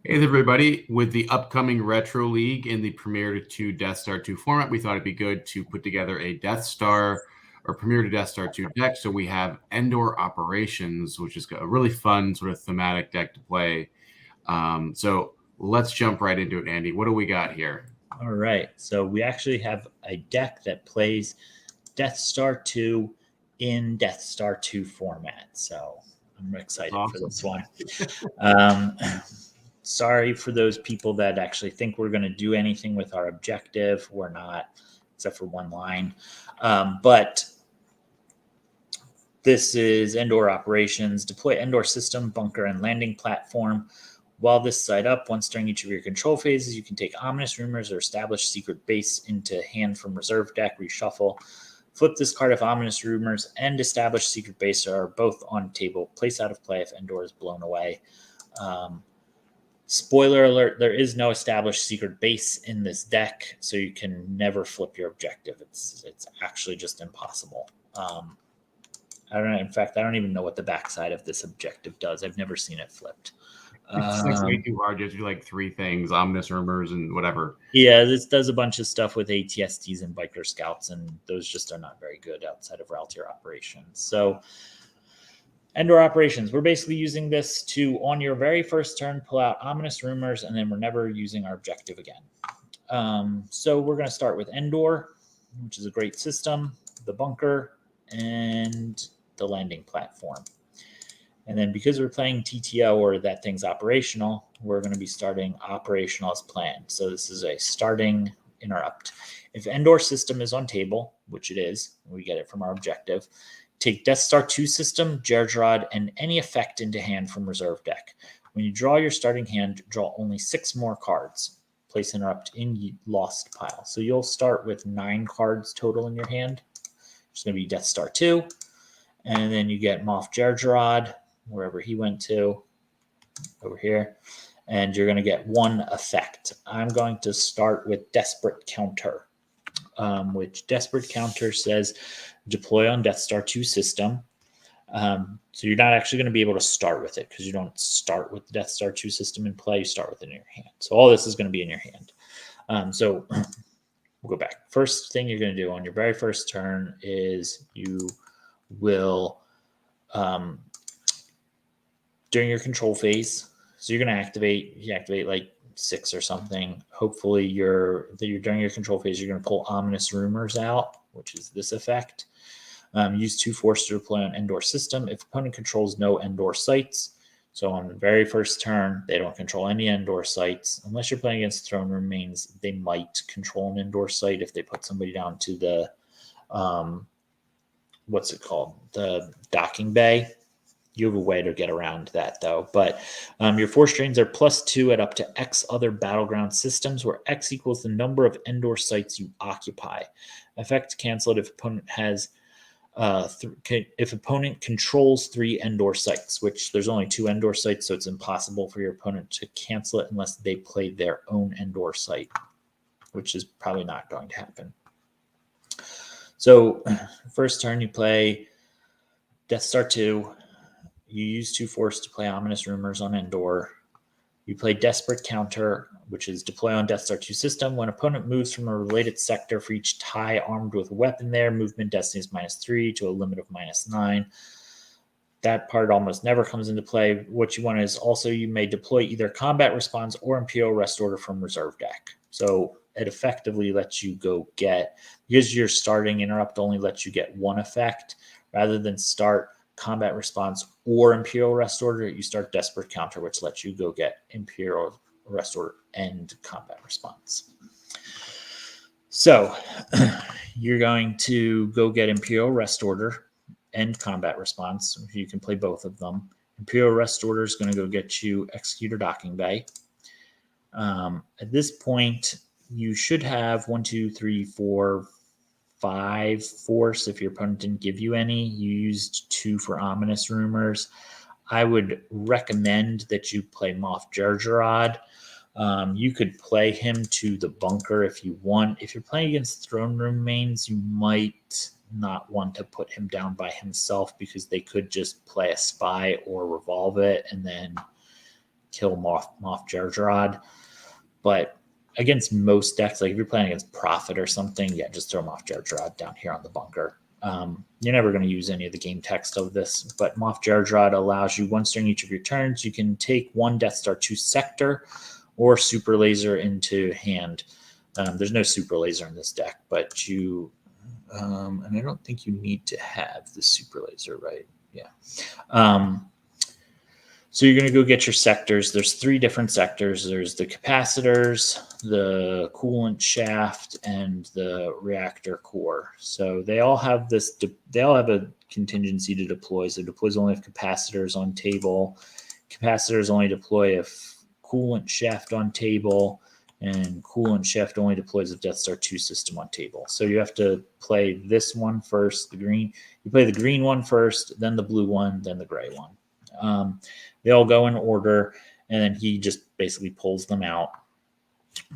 Hey there, everybody. With the upcoming Retro League in the Premier to Death Star 2 format, we thought it'd be good to put together a Death Star or Premier to Death Star 2 deck. So we have Endor Operations, which is a really fun sort of thematic deck to play. So let's jump right into it, Andy. What do we got here? All right. So we actually have a deck that plays Death Star 2 in Death Star 2 format. So I'm excited for this one. Sorry for those people that actually think we're going to do anything with our objective. We're not, except for one line. But this is Endor Operations. Deploy Endor system, bunker, and landing platform. While this side up, once during each of your control phases, you can take Ominous Rumors or Establish Secret Base into hand from reserve deck, reshuffle. Flip this card if Ominous Rumors and Establish Secret Base are both on table. Place out of play if Endor is blown away. Spoiler alert, there is no Established Secret Base in this deck, so you can never flip your objective. It's actually just impossible. I don't know. In fact, I don't even know what the backside of this objective does. I've never seen it flipped. It's like way too hard. Just do like three things: Ominous Rumors and whatever. Yeah, this does a bunch of stuff with ATSTs and biker scouts, and those just are not very good outside of Raltier operations. So, Endor Operations, we're basically using this to, on your very first turn, pull out Ominous Rumors, and then we're never using our objective again. So we're going to start with Endor, which is a great system, the bunker, and the landing platform. And then because we're playing TTO, or that thing's operational, we're going to be starting operational as planned. So this is a starting interrupt. If Endor system is on table, which it is, we get it from our objective, take Death Star 2 system, Jerjerrod, and any effect into hand from reserve deck. When you draw your starting hand, draw only 6 more cards. Place interrupt in lost pile. So you'll start with 9 cards total in your hand. It's going to be Death Star 2. And then you get Moff Jerjerrod, wherever he went to, over here. And you're going to get 1 effect. I'm going to start with Desperate Counter, which Desperate Counter says deploy on Death Star 2 system. So you're not actually going to be able to start with it because you don't start with the Death Star 2 system in play. You start with it in your hand. So all this is going to be in your hand. So we'll go back. First thing you're going to do on your very first turn is you will, during your control phase, so you're going to activate like 6 or something. Hopefully during your control phase, you're going to pull Ominous Rumors out, which is this effect. Use 2 Force to deploy on Endor system. If opponent controls no Endor sites, so on the very first turn, they don't control any Endor sites. Unless you're playing against Throne Room mains, they might control an Endor site if they put somebody down to the, the docking bay. You have a way to get around that, though. But your Force drains are +2 at up to X other battleground systems, where X equals the number of Endor sites you occupy. Effect canceled if opponent has if opponent controls 3 Endor sites, which there's only 2 Endor sites, so it's impossible for your opponent to cancel it unless they play their own Endor site, which is probably not going to happen. So first turn you play Death Star 2. You use 2 Force to play Ominous Rumors on Endor. You play Desperate Counter, which is deploy on Death Star 2 system. When opponent moves from a related sector for each tie armed with a weapon there, movement destiny is -3 to a limit of -9. That part almost never comes into play. What you want is also you may deploy either Combat Response or Imperial Rest Order from reserve deck. So it effectively lets you go get, because your starting interrupt only lets you get 1 effect, rather than start Combat Response or Imperial Rest Order, you start Desperate Counter, which lets you go get Imperial Rest Order and Combat Response. So you're going to go get Imperial Rest Order and Combat Response. You can play both of them. Imperial Rest Order is going to go get you Executor Docking Bay. At this point, you should have 1, 2, 3, 4, 5 Force. If your opponent didn't give you any, you used 2 for Ominous Rumors. I would recommend that you play Moff Jerjerrod. You could play him to the bunker if you want. If you're playing against Throne Room mains, you might not want to put him down by himself because they could just play a spy or revolve it and then kill Moff Jerjerrod. But against most decks, like if you're playing against Prophet or something, yeah, just throw Moff Jerjerrod down here on the bunker. You're never going to use any of the game text of this, but Moff Jerjerrod allows you once during each of your turns, you can take one Death Star 2 sector or super laser into hand. There's no super laser in this deck, but you, and I don't think you need to have the super laser, right? Yeah. So you're going to go get your sectors. There's 3 different sectors. There's the capacitors, the coolant shaft, and the reactor core. So they all have this. They all have a contingency to deploy. So deploys only if capacitors on table. Capacitors only deploy if coolant shaft on table, and coolant shaft only deploys if Death Star 2 system on table. So you have to play this one first. The green. You play the green one first, then the blue one, then the gray one. They all go in order, and then he just basically pulls them out.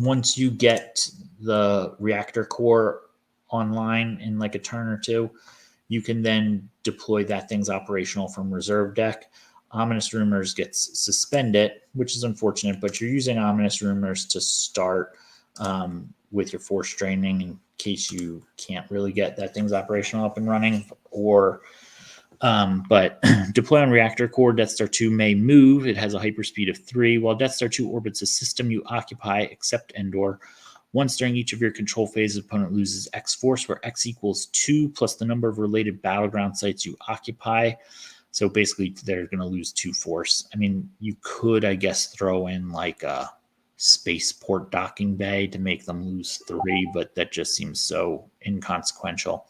Once you get the reactor core online in like a turn or two, you can then deploy that thing's operational from reserve deck. Ominous Rumors gets suspended, which is unfortunate, but you're using Ominous Rumors to start with your force training in case you can't really get that thing's operational up and running, or but deploy on reactor core. Death Star 2 may move. It has a hyperspeed of 3. While Death Star 2 orbits a system you occupy, except Endor, once during each of your control phases, opponent loses X force, where X equals 2 plus the number of related battleground sites you occupy. So basically, they're going to lose 2 force. I mean, you could, I guess, throw in like a spaceport docking bay to make them lose 3, but that just seems so inconsequential.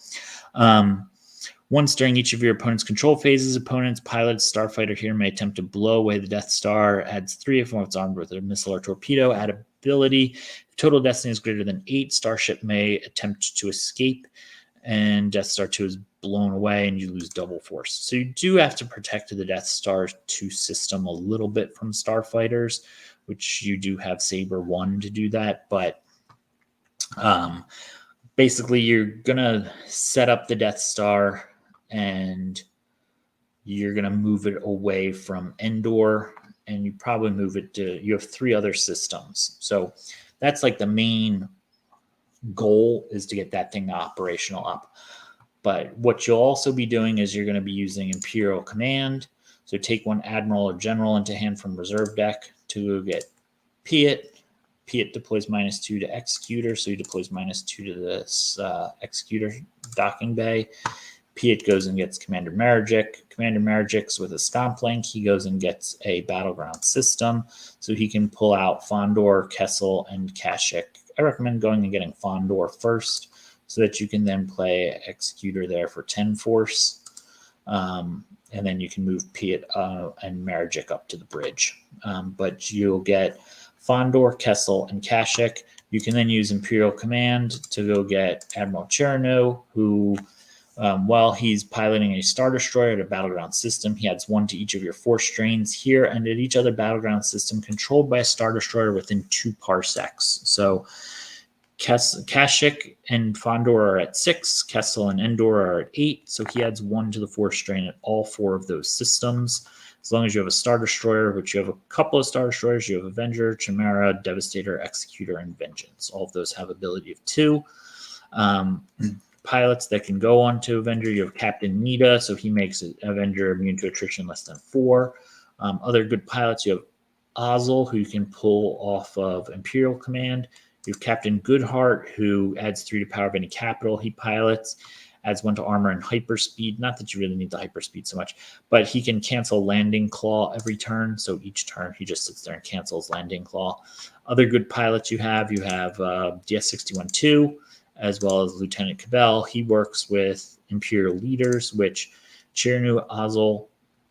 Once during each of your opponent's control phases, opponent's pilot starfighter here may attempt to blow away the Death Star. Adds 3 if it's armed with a missile or torpedo. Add ability. If total destiny is greater than 8, starship may attempt to escape, and Death Star 2 is blown away, and you lose double force. So you do have to protect the Death Star 2 system a little bit from starfighters, which you do have Saber 1 to do that, but basically you're going to set up the Death Star and you're going to move it away from Endor, and you probably move it to, you have 3 other systems. So that's like the main goal, is to get that thing operational up. But what you'll also be doing is you're going to be using Imperial Command. So take one Admiral or General into hand from reserve deck to get Piett. Piett deploys -2 to Executor, so he deploys -2 to this Executor docking bay. Piett goes and gets Commander Merrejk. Commander Merrejk's with a Stomp Link. He goes and gets a Battleground system, so he can pull out Fondor, Kessel, and Kashyyyk. I recommend going and getting Fondor first, so that you can then play Executor there for 10 force. And then you can move Piett and Merrejk up to the bridge. But you'll get Fondor, Kessel, and Kashyyyk. You can then use Imperial Command to go get Admiral Chiraneau, who, while he's piloting a Star Destroyer at a battleground system, he adds 1 to each of your force strains here and at each other battleground system controlled by a Star Destroyer within 2 parsecs. So Kashyyyk and Fondor are at 6, Kessel and Endor are at 8, so he adds 1 to the force strain at all 4 of those systems. As long as you have a Star Destroyer, which you have a couple of Star Destroyers, you have Avenger, Chimera, Devastator, Executor, and Vengeance. All of those have ability of 2. Pilots that can go on to Avenger, you have Captain Needa, so he makes Avenger immune to attrition less than 4. Other good pilots, you have Ozzel, who you can pull off of Imperial Command. You have Captain Godherdt, who adds 3 to power of any capital he pilots, adds 1 to armor and hyperspeed. Not that you really need the hyperspeed so much, but he can cancel Landing Claw every turn. So each turn he just sits there and cancels Landing Claw. Other good pilots you have DS61-2, as well as Lieutenant Cabbel. He works with Imperial leaders, which Chiraneau, Ozzel,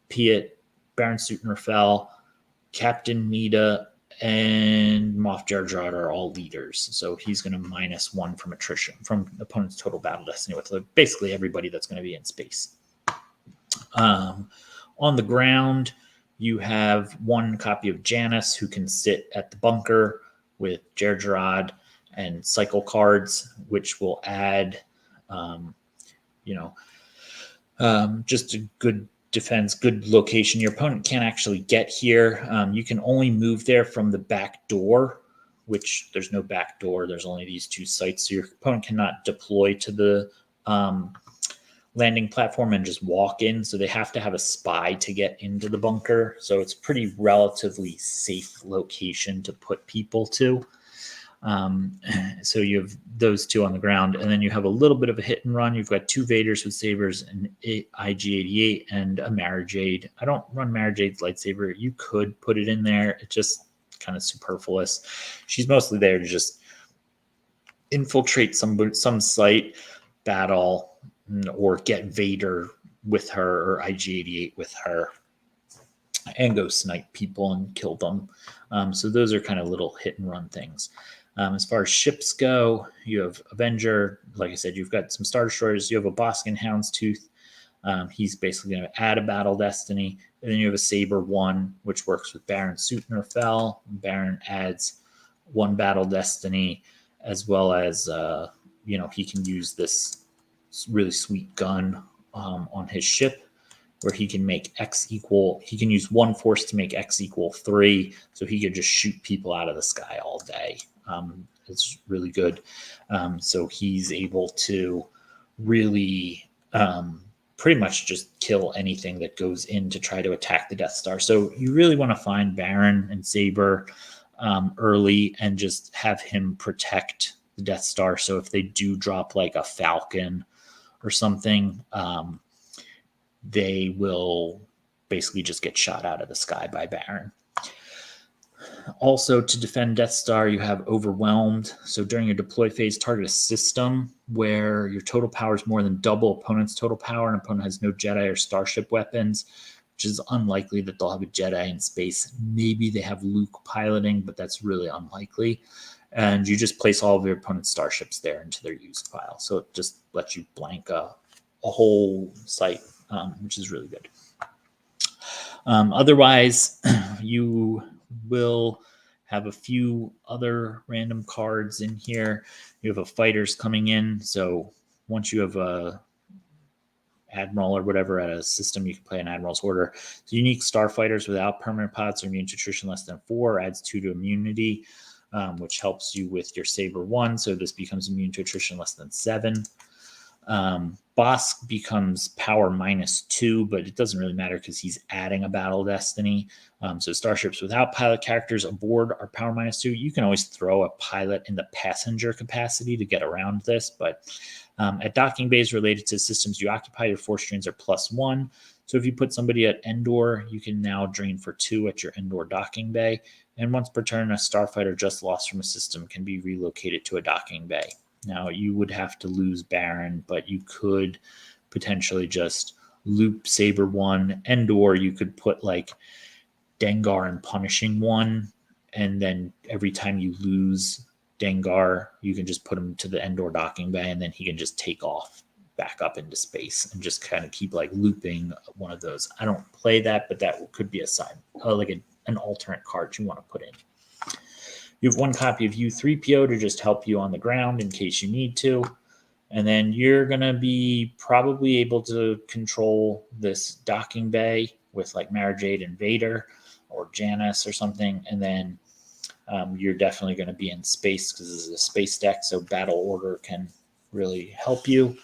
Piett, Baron Soontir Fel, Captain Needa, and Moff Jerjerrod are all leaders. So he's going to -1 from attrition, from opponent's total battle destiny, with basically everybody that's going to be in space. On the ground, you have 1 copy of Janus, who can sit at the bunker with Jerjerrod and cycle cards, which will add, just a good defense, good location. Your opponent can't actually get here. You can only move there from the back door, which there's no back door. There's only these two sites. So your opponent cannot deploy to the landing platform and just walk in. So they have to have a spy to get into the bunker. So it's pretty relatively safe location to put people to. So you have those two on the ground, and then you have a little bit of a hit and run. You've got two Vaders with sabers, an IG-88 and a Jade. I don't run Jade's lightsaber. You could put it in there. It's just kind of superfluous. She's mostly there to just infiltrate some site, battle, or get Vader with her or IG-88 with her and go snipe people and kill them. So those are kind of little hit and run things. As far as ships go, you have Avenger. Like I said, you've got some Star Destroyers. You have a Boskin Houndstooth. He's basically going to add a Battle Destiny. And then you have a Saber 1, which works with Baron Soontir Fel. Baron adds 1 Battle Destiny, as well as, he can use this really sweet gun on his ship, where he can make he can use 1 force to make X equal 3. So he could just shoot people out of the sky all day. It's really good. So he's able to really pretty much just kill anything that goes in to try to attack the Death Star. So you really want to find Baron and Saber early and just have him protect the Death Star. So if they do drop like a Falcon or something, they will basically just get shot out of the sky by Baron. Also, to defend Death Star, you have Overwhelmed. So during your deploy phase, target a system where your total power is more than double opponent's total power, and opponent has no Jedi or Starship weapons, which is unlikely that they'll have a Jedi in space. Maybe they have Luke piloting, but that's really unlikely. And you just place all of your opponent's starships there into their used pile. So it just lets you blank a whole site, which is really good. Otherwise, you will have a few other random cards in here. You have a fighters coming in. So once you have a admiral or whatever at a system, you can play an admiral's order. So unique starfighters without permanent pods or immune to attrition less than 4 adds 2 to immunity, which helps you with your Saber 1. So this becomes immune to attrition less than 7. Bosk becomes power -2, but it doesn't really matter because he's adding a Battle Destiny. So starships without pilot characters aboard are power -2. You can always throw a pilot in the passenger capacity to get around this, but at docking bays related to systems you occupy, your force drains are +1. So if you put somebody at Endor, you can now drain for 2 at your Endor docking bay. And once per turn, a starfighter just lost from a system can be relocated to a docking bay. Now, you would have to lose Baron, but you could potentially just loop Saber 1, Endor. You could put like Dengar and Punishing 1, and then every time you lose Dengar, you can just put him to the Endor docking bay, and then he can just take off back up into space and just kind of keep like looping one of those. I don't play that, but that could be a side, like an alternate card you want to put in. You have 1 copy of Yoo-Threepio to just help you on the ground in case you need to. And then you're going to be probably able to control this docking bay with like Jade and Vader or Janus or something. And then you're definitely going to be in space because this is a space deck. So battle order can really help you.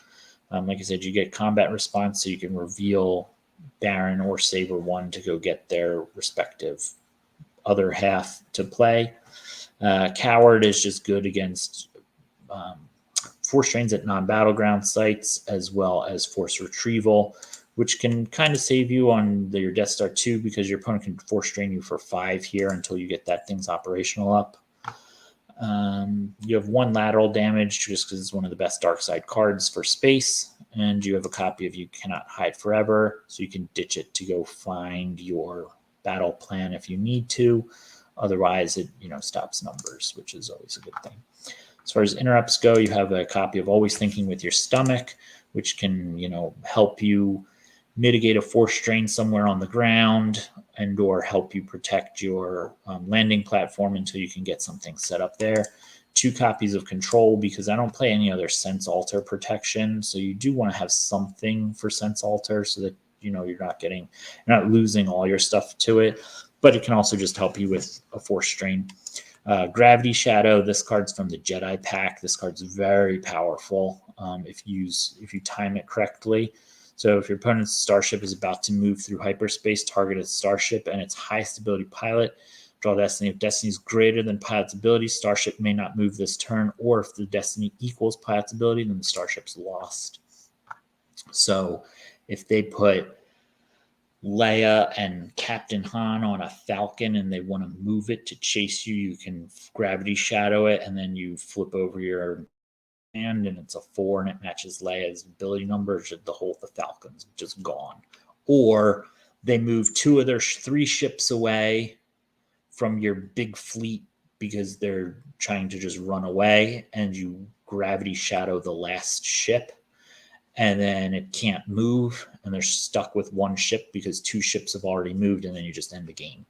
Like I said, you get combat response, so you can reveal Baron or Saber 1 to go get their respective other half to play. Coward is just good against force drains at non-battleground sites, as well as force retrieval, which can kind of save you on your Death Star 2 because your opponent can force drain you for 5 here until you get that thing's operational up. You have 1 lateral damage just because it's one of the best dark side cards for space, and you have a copy of You Cannot Hide Forever, so you can ditch it to go find your battle plan if you need to. Otherwise, it stops numbers, which is always a good thing. As far as interrupts go, you have a copy of Always Thinking with Your Stomach, which can help you mitigate a force strain somewhere on the ground and or help you protect your landing platform until you can get something set up there. 2 copies of Control because I don't play any other Sense Alter protection, so you do want to have something for Sense Alter so that you're not losing all your stuff to it, but it can also just help you with a force strain. Gravity Shadow, this card's from the Jedi pack. This card's very powerful if you time it correctly. So if your opponent's starship is about to move through hyperspace, target a starship and its highest ability pilot, draw destiny. If destiny is greater than pilot's ability, starship may not move this turn, or if the destiny equals pilot's ability, then the starship's lost. So if they put Leia and Captain Han on a Falcon and they want to move it to chase you, you can Gravity Shadow it, and then you flip over your hand and it's a 4 and it matches Leia's ability numbers. The Falcon's just gone. Or they move 2 of their 3 ships away from your big fleet because they're trying to just run away, and you Gravity Shadow the last ship, and then it can't move, and they're stuck with 1 ship because 2 ships have already moved, and then you just end the game.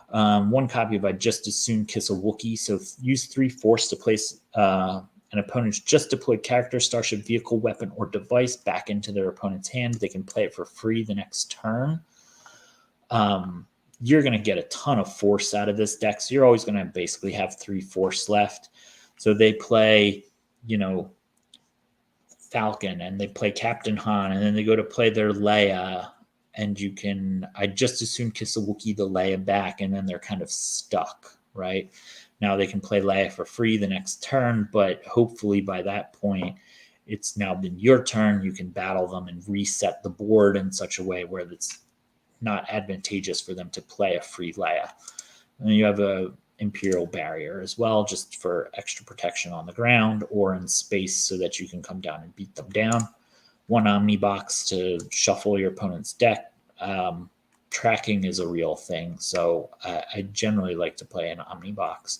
1 copy of I'd Just As Soon Kiss a Wookiee. So use 3 force to place an opponent's just deployed character, starship, vehicle, weapon, or device back into their opponent's hand. They can play it for free the next turn. You're going to get a ton of force out of this deck, so you're always going to basically have 3 force left. So they play, Falcon, and they play Captain Han, and then they go to play their Leia, and I'd Just As Soon Kiss a Wookiee the Leia back, and then they're kind of stuck, right? Now they can play Leia for free the next turn, but hopefully by that point, it's now been your turn. You can battle them and reset the board in such a way where it's not advantageous for them to play a free Leia. And then you have a Imperial Barrier as well, just for extra protection on the ground or in space so that you can come down and beat them down. 1 Ommni Box to shuffle your opponent's deck. Tracking is a real thing, so I generally like to play an Ommni Box.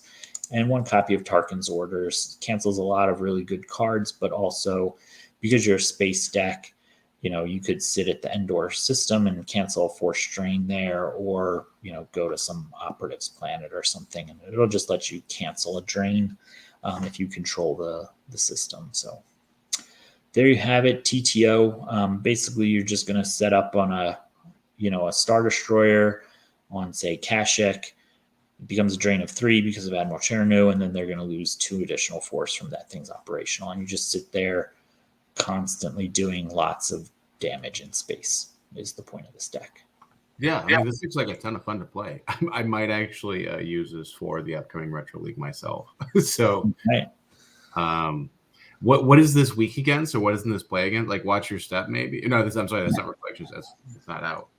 And 1 copy of Tarkin's Orders cancels a lot of really good cards, but also because you're a space deck, you could sit at the Endor system and cancel a force strain there, or go to some operative's planet or something, and it'll just let you cancel a drain if you control the system. So there you have it, TTO. Basically, you're just going to set up on a Star Destroyer on, say, Kashyyyk. It becomes a drain of 3 because of Admiral Chiraneau, and then they're going to lose 2 additional force from that thing's operational. And you just sit there constantly doing lots of damage in space is the point of this deck. Yeah, I mean, this looks like a ton of fun to play. I might actually use this for the upcoming Retro League myself. So, right. What is this week again? So what isn't this play again? Like Watch Your Step, maybe? No, I'm sorry, that's not Reflections. It's not out.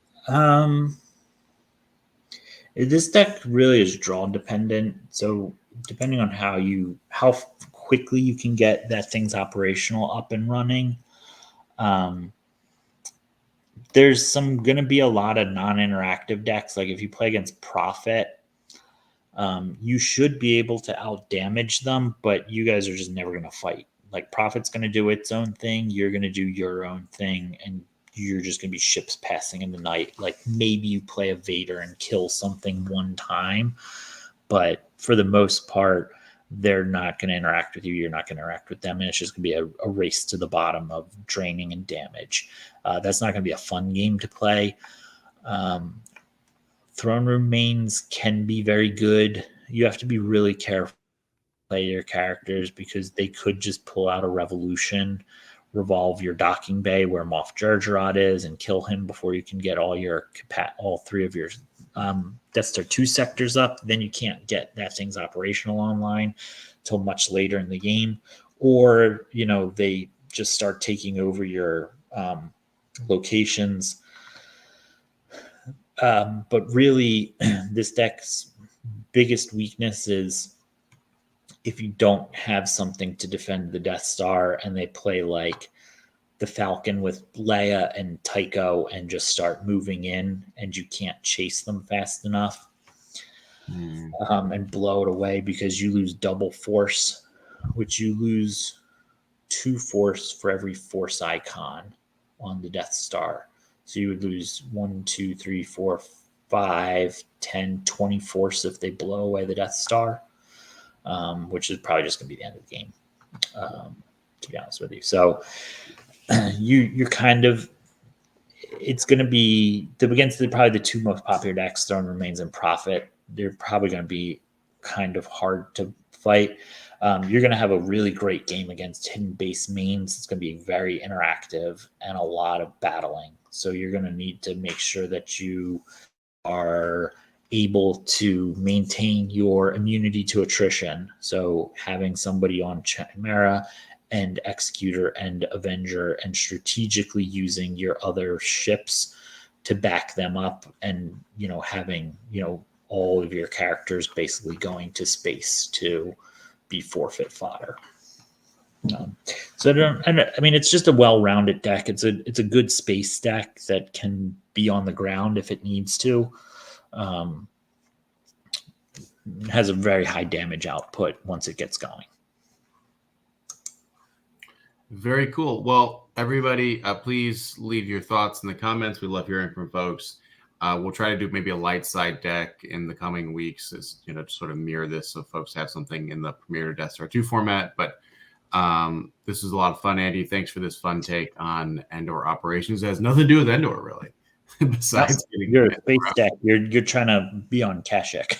This deck really is draw dependent. So depending on how quickly you can get that thing's operational up and running, there's going to be a lot of non-interactive decks. Like if you play against Prophet, you should be able to out damage them, but you guys are just never going to fight. Like Prophet's going to do its own thing, you're going to do your own thing, and you're just going to be ships passing in the night. Like maybe you play a Vader and kill something 1 time, but for the most part, they're not going to interact with you. You're not going to interact with them. And it's just going to be a race to the bottom of draining and damage. That's not going to be a fun game to play. Throne Room mains can be very good. You have to be really careful play your characters because they could just pull out a revolution, revolve your docking bay where Moff Jerjerrod is, and kill him before you can get all 3 of your Death Star 2 sectors up. Then you can't get that thing's operational online till much later in the game. Or, they just start taking over your locations. But really, this deck's biggest weakness is if you don't have something to defend the Death Star and they play like the Falcon with Leia and Tycho and just start moving in and you can't chase them fast enough and blow it away because you lose double force, which you lose 2 force for every force icon on the Death Star. So you would lose 1, 2, 3, 4, 5, 10, 20 force if they blow away the Death Star. Which is probably just going to be the end of the game, to be honest with you. So you're kind of it's going to be against probably the two most popular decks, Throne Remains and Prophet. They're probably going to be kind of hard to fight. You're going to have a really great game against hidden base mains. It's going to be very interactive and a lot of battling. So you're going to need to make sure that you are able to maintain your immunity to attrition. So having somebody on Chimera and Executor and Avenger and strategically using your other ships to back them up, and having all of your characters basically going to space to be forfeit fodder. It's just a well-rounded deck. It's a good space deck that can be on the ground if it needs to. Has a very high damage output once it gets going. Very cool. Well, everybody, please leave your thoughts in the comments. We love hearing from folks. We'll try to do maybe a light side deck in the coming weeks, as to sort of mirror this, so folks have something in the Premier Death Star 2 format. But this was a lot of fun, Andy. Thanks for this fun take on Endor operations. It has nothing to do with Endor, really. Besides, you're a space deck. You're trying to be on Kashyyyk.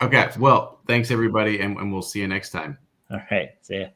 Okay. Well, thanks everybody, and we'll see you next time. All right. See ya.